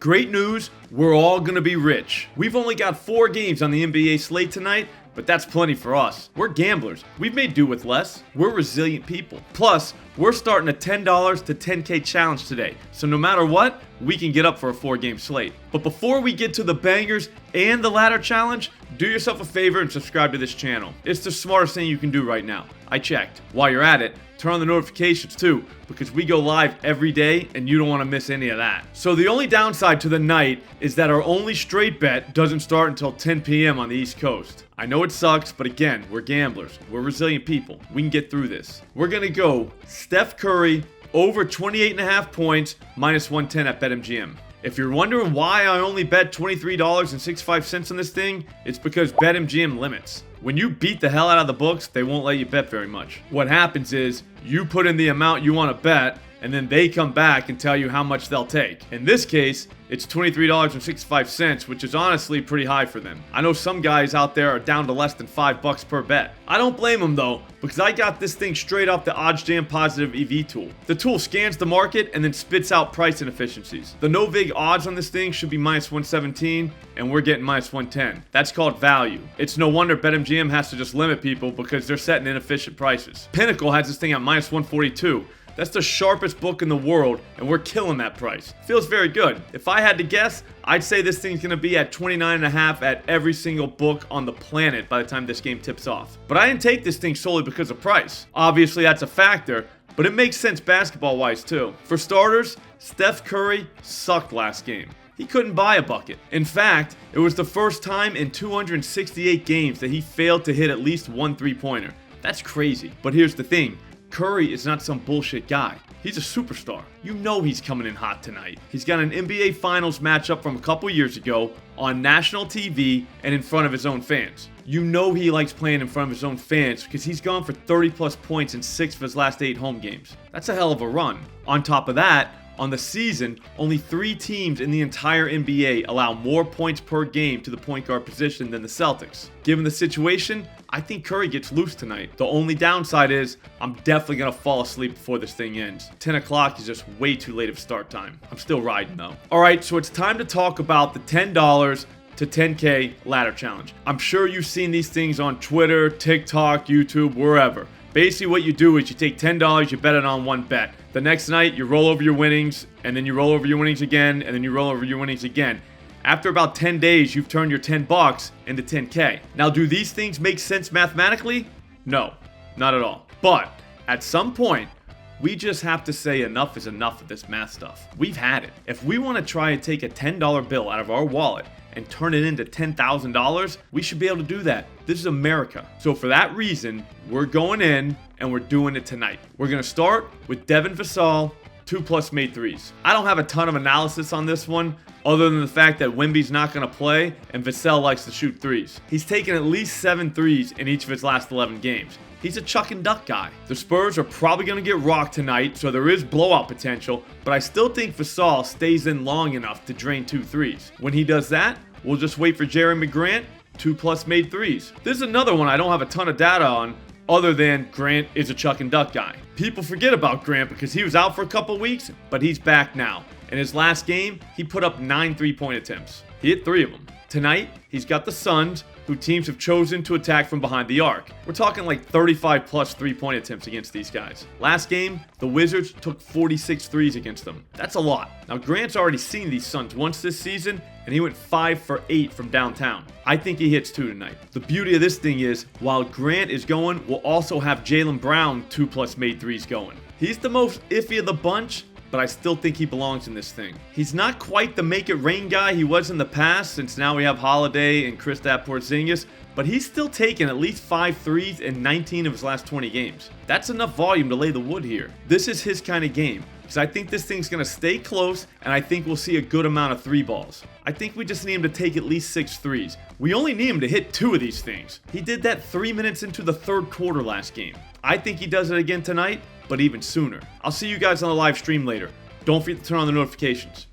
Great news, we're all gonna be rich. We've only got 4 games on the NBA slate tonight, but that's plenty for us. We're gamblers. We've made do with less. We're resilient people. Plus, we're starting a $10 to $10K challenge today. So no matter what, we can get up for a 4-game slate. But before we get to the bangers and the ladder challenge, do yourself a favor and subscribe to this channel. It's the smartest thing you can do right now. I checked. While you're at it, turn on the notifications too, because we go live every day and you don't want to miss any of that. So the only downside to the night is that our only straight bet doesn't start until 10 p.m. on the East Coast. I know it sucks, but again, we're gamblers. We're resilient people. We can get through this. We're going to go Steph Curry over 28.5 points, minus 110 at BetMGM. If you're wondering why I only bet $23.65 on this thing, it's because BetMGM limits. When you beat the hell out of the books, they won't let you bet very much. What happens is, you put in the amount you want to bet, and then they come back and tell you how much they'll take. In this case, it's $23.65, which is honestly pretty high for them. I know some guys out there are down to less than $5 per bet. I don't blame them though, because I got this thing straight off the OddsJam Positive EV tool. The tool scans the market and then spits out price inefficiencies. The no vig odds on this thing should be minus 117, and we're getting minus 110. That's called value. It's no wonder BetMGM has to just limit people because they're setting inefficient prices. Pinnacle has this thing at minus 142. That's the sharpest book in the world, and we're killing that price. Feels very good. If I had to guess, I'd say this thing's gonna be at 29.5 at every single book on the planet by the time this game tips off. But I didn't take this thing solely because of price. Obviously, that's a factor, but it makes sense basketball-wise too. For starters, Steph Curry sucked last game. He couldn't buy a bucket. In fact, it was the first time in 268 games that he failed to hit at least one three-pointer. That's crazy. But here's the thing. Curry is not some bullshit guy. He's a superstar. You know he's coming in hot tonight. He's got an NBA Finals matchup from a couple years ago on national TV and in front of his own fans. You know he likes playing in front of his own fans because he's gone for 30 plus points in 6 of his last 8 home games. That's a hell of a run. On top of that, on the season, only 3 teams in the entire NBA allow more points per game to the point guard position than the Celtics. Given the situation, I think Curry gets loose tonight. The only downside is, I'm definitely going to fall asleep before this thing ends. 10 o'clock is just way too late of start time. I'm still riding though. Alright, so it's time to talk about the $10 to 10K ladder challenge. I'm sure you've seen these things on Twitter, TikTok, YouTube, wherever. Basically what you do is you take $10, you bet it on one bet. The next night you roll over your winnings, and then you roll over your winnings again, and then you roll over your winnings again. After about 10 days, you've turned your $10 into 10K. Now, do these things make sense mathematically? No, not at all. But at some point, we just have to say enough is enough of this math stuff. We've had it. If we want to try and take a $10 bill out of our wallet and turn it into $10,000, we should be able to do that. This is America. So for that reason, we're going in and we're doing it tonight. We're going to start with Devin Vassell, 2+ made threes. I don't have a ton of analysis on this one, other than the fact that Wemby's not going to play and Vassell likes to shoot threes. He's taken at least 7 threes in each of his last 11 games. He's a chuck and duck guy. The Spurs are probably going to get rocked tonight, so there is blowout potential, but I still think Vassell stays in long enough to drain 2 threes. When he does that, we'll just wait for Jeremy Grant, 2+ made threes. This is another one I don't have a ton of data on, other than Grant is a chuck and duck guy. People forget about Grant because he was out for a couple weeks, but he's back now. In his last game, he put up 9 3-point attempts. He hit 3 of them. Tonight, he's got the Suns, who teams have chosen to attack from behind the arc. We're talking like 35+ 3-point attempts against these guys. Last game, the Wizards took 46 threes against them. That's a lot. Now, Grant's already seen these Suns once this season, and he went 5 for 8 from downtown. I think he hits 2 tonight. The beauty of this thing is, while Grant is going, we'll also have Jaylen Brown 2+ made threes going. He's the most iffy of the bunch, but I still think he belongs in this thing. He's not quite the make it rain guy he was in the past, since now we have Holiday and Kristaps Porzingis, but he's still taken at least 5 threes in 19 of his last 20 games. That's enough volume to lay the wood here. This is his kind of game, because I think this thing's going to stay close, and I think we'll see a good amount of 3 balls. I think we just need him to take at least 6 threes. We only need him to hit 2 of these things. He did that 3 minutes into the 3rd quarter last game. I think he does it again tonight, but even sooner. I'll see you guys on the live stream later. Don't forget to turn on the notifications.